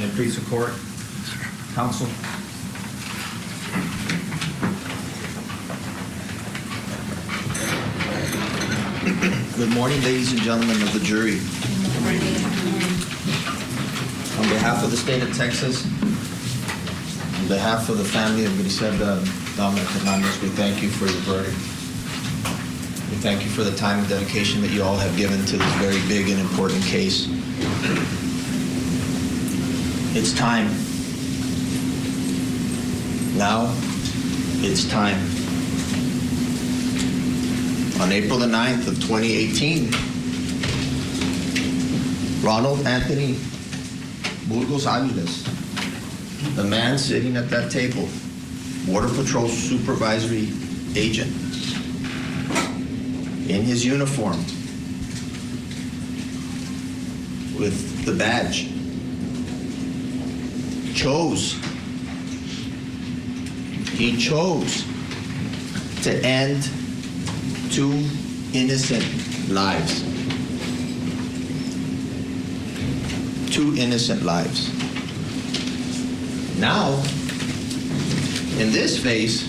May it please the court, counsel. Good morning, ladies and gentlemen of the jury. On behalf of the state of Texas, on behalf of the family of Griselda Dominic Hernandez, we thank you for your verdict. We thank you for the time and dedication that you all have given to this very big and important case. It's time. Now, it's time. On April the 9th of 2018, Ronald Anthony Burgos-Aviles, the man sitting at that table, Border Patrol supervisory agent, in his uniform, with the badge, he chose to end 2 innocent lives. 2 innocent lives. Now, in this phase,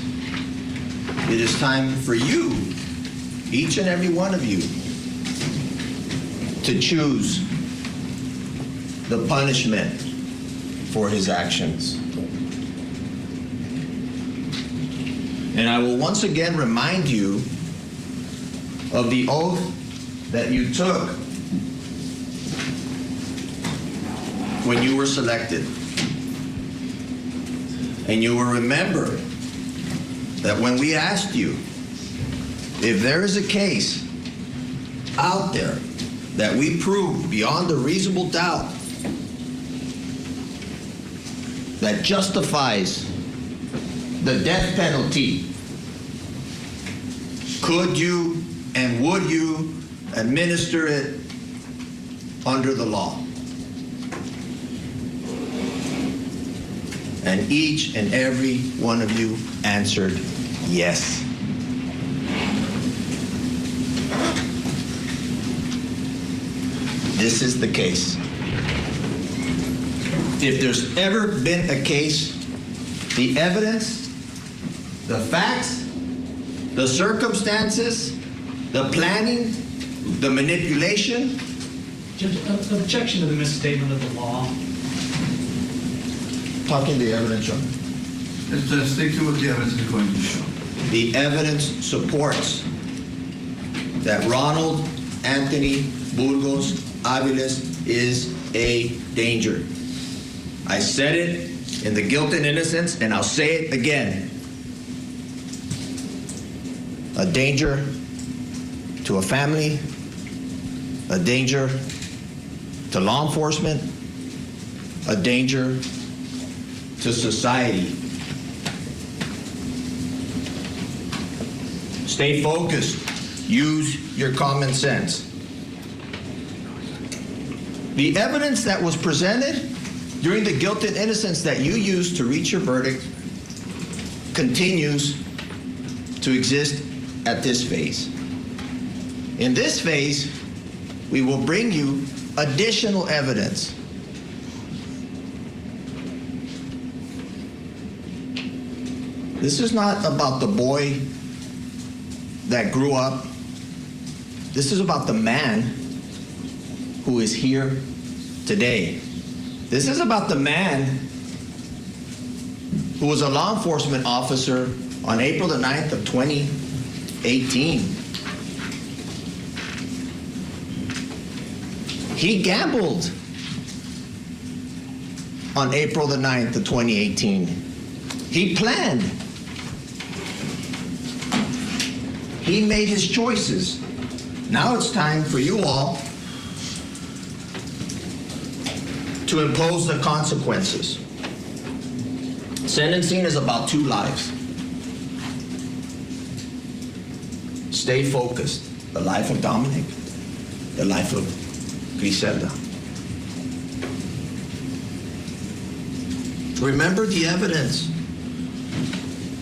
it is time for you, each and every one of you, to choose the punishment for his actions. And I will once again remind you of the oath that you took when you were selected. And you will remember that when we asked you if there is a case out there that we prove beyond a reasonable doubt that justifies the death penalty, could you and would you administer it under the law? And each and every one of you answered yes. This is the case. If there's ever been a case, the evidence, the facts, the circumstances, the planning, the manipulation. Judge, objection to the misstatement of the law. Talking the evidence, John. Let's stick to what the evidence is going to show. The evidence supports that Ronald Anthony Burgos-Aviles is a danger. I said it in the guilt and innocence, and I'll say it again. A danger to a family, a danger to law enforcement, a danger to society. Stay focused. Use your common sense. The evidence that was presented during the guilt and innocence that you used to reach your verdict continues to exist at this phase. In this phase, we will bring you additional evidence. This is not about the boy that grew up. This is about the man who is here today. This is about the man who was a law enforcement officer on April the 9th of 2018. He gambled on April the 9th of 2018. He planned. He made his choices. Now it's time for you all to impose the consequences. Sentencing is about 2 lives. Stay focused. The life of Dominic, the life of Griselda. Remember the evidence,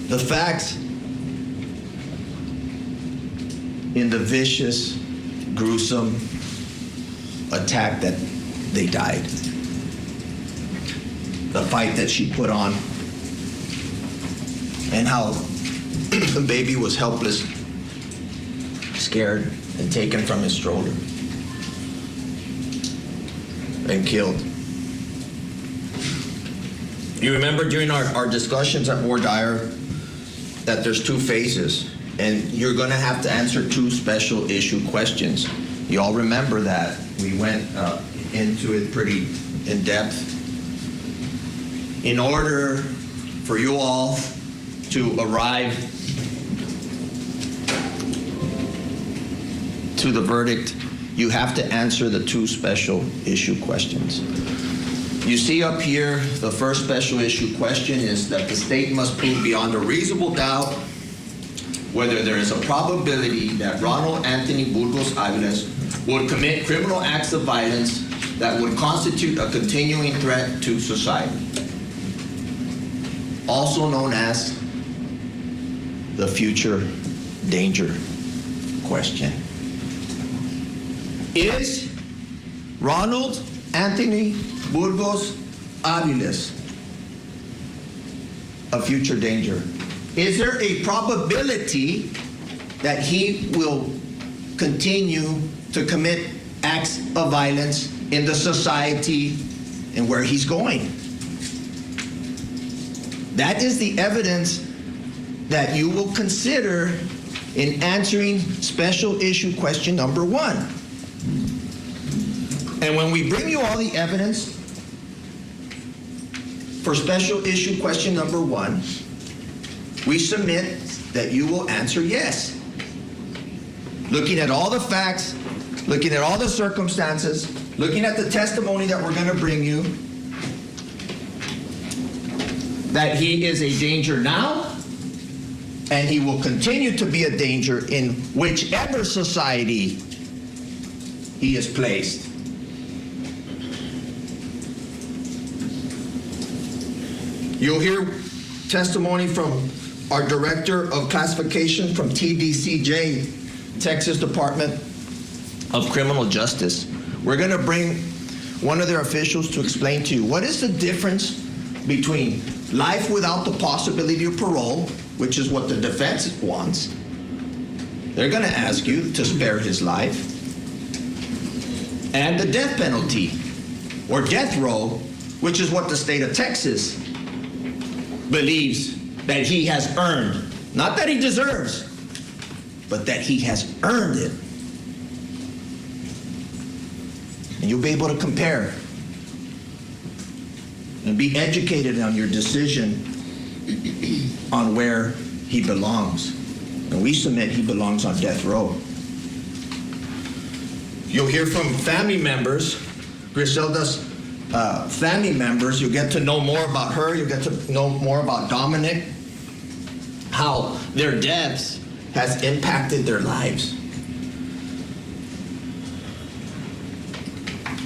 the facts in the vicious, gruesome attack that they died. the fight that she put on, and how the baby was helpless, scared, and taken from his stroller and killed. You remember during our discussions at War Dyer that there's two phases, and you're going to have to answer two special issue questions. You all remember that. We went into it pretty in depth. In order for you all to arrive to the verdict, you have to answer the two special issue questions. You see up here, the first special issue question is that the state must prove beyond a reasonable doubt whether there is a probability that Ronald Anthony Burgos-Aviles would commit criminal acts of violence that would constitute a continuing threat to society, also known as the future danger question. Is Ronald Anthony Burgos-Aviles a future danger? Is there a probability that he will continue to commit acts of violence in the society and where he's going? That is the evidence that you will consider in answering special issue question number 1. And when we bring you all the evidence for special issue question number 1, we submit that you will answer yes. Looking at all the facts, looking at all the circumstances, looking at the testimony that we're going to bring you, that he is a danger now, and he will continue to be a danger in whichever society he is placed. You'll hear testimony from our Director of Classification from TDCJ, Texas Department of Criminal Justice. We're going to bring one of their officials to explain to you what is the difference between life without the possibility of parole, which is what the defense wants. They're going to ask you to spare his life, and the death penalty, or death row, which is what the state of Texas believes that he has earned. Not that he deserves, but that he has earned it. And you'll be able to compare and be educated on your decision on where he belongs. And we submit he belongs on death row. You'll hear from family members, Griselda's family members. You'll get to know more about her. You'll get to know more about Dominic, how their deaths has impacted their lives.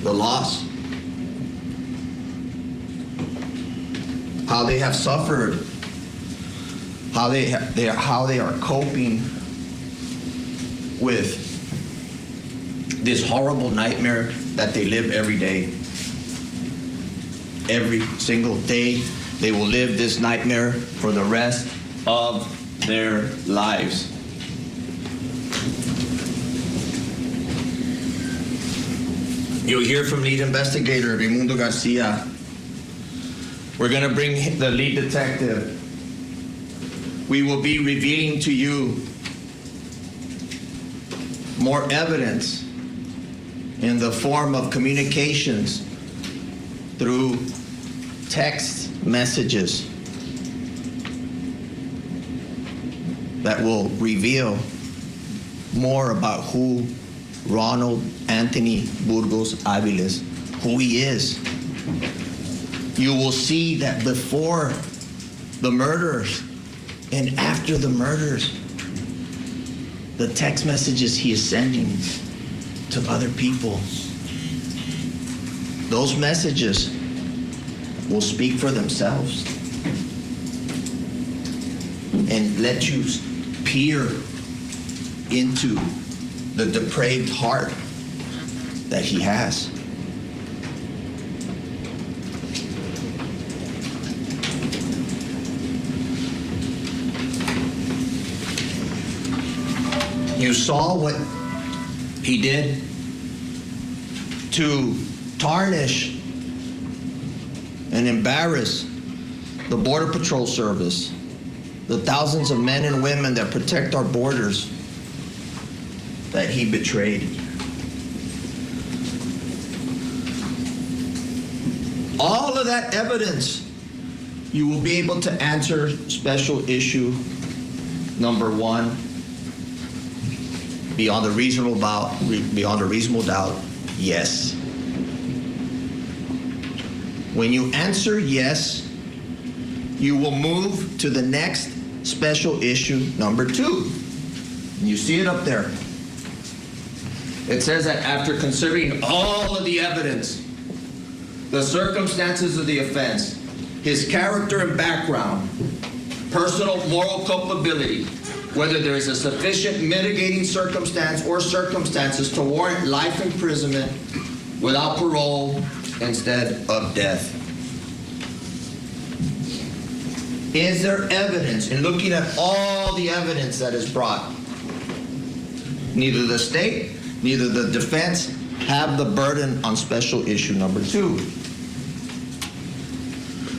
The loss, how they have suffered, how they are coping with this horrible nightmare that they live every day. Every single day, they will live this nightmare for the rest of their lives. You'll hear from lead investigator Raimundo Garcia. We're going to bring the lead detective. We will be revealing to you more evidence in the form of communications through text messages that will reveal more about who Ronald Anthony Burgos-Aviles, who he is. You will see that before the murders and after the murders, the text messages he is sending to other people, those messages will speak for themselves and let you peer into the depraved heart that he has. You saw what he did to tarnish and embarrass the Border Patrol Service, the thousands of men and women that protect our borders that he betrayed. All of that evidence, you will be able to answer special issue number 1 beyond a reasonable doubt, yes. When you answer yes, you will move to the next special issue number 2. You see it up there. It says that after considering all of the evidence, the circumstances of the offense, his character and background, personal moral culpability, whether there is a sufficient mitigating circumstance or circumstances to warrant life imprisonment without parole instead of death. Is there evidence, in looking at all the evidence that is brought? Neither the state, neither the defense have the burden on special issue number 2.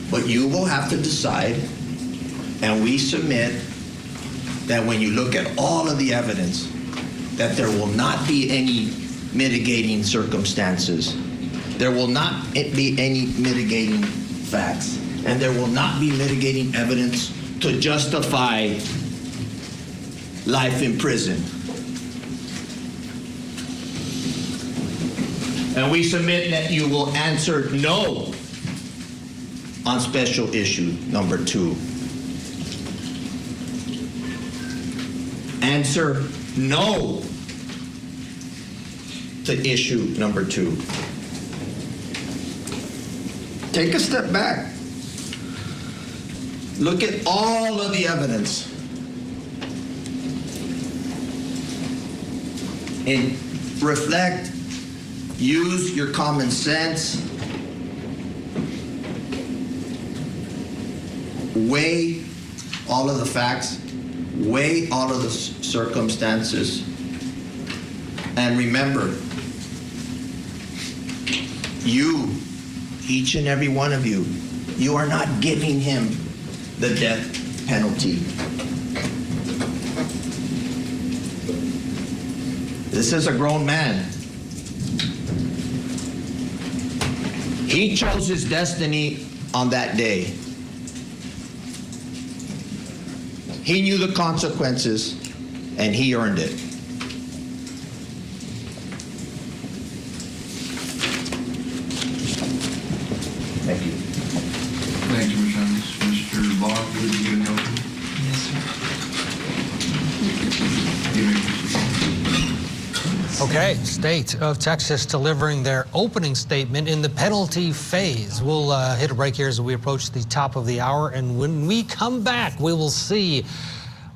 But you will have to decide, and we submit that when you look at all of the evidence, that there will not be any mitigating circumstances. There will not be any mitigating facts. And there will not be mitigating evidence to justify life in prison. And we submit that you will answer no on special issue number 2. Answer no to issue number 2. Take a step back. Look at all of the evidence and reflect, use your common sense, weigh all of the facts, weigh all of the circumstances, and remember, you, each and every one of you, you are not giving him the death penalty. This is a grown man. He chose his destiny on that day. He knew the consequences, and he earned it. Thank you. Thank you, Mr. Evans. Mr. Bach, would you give an opening? Yes, sir. You may proceed. Okay, State of Texas delivering their opening statement in the penalty phase. We'll hit a break here as we approach the top of the hour, and when we come back, we will see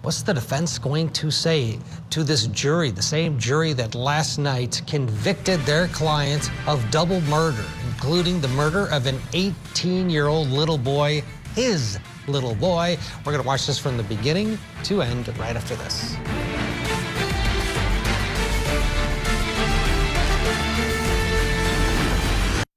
what's the defense going to say to this jury, the same jury that last night convicted their client of double murder, including the murder of an 18-year-old little boy, his little boy. We're going to watch this from the beginning to end right after this.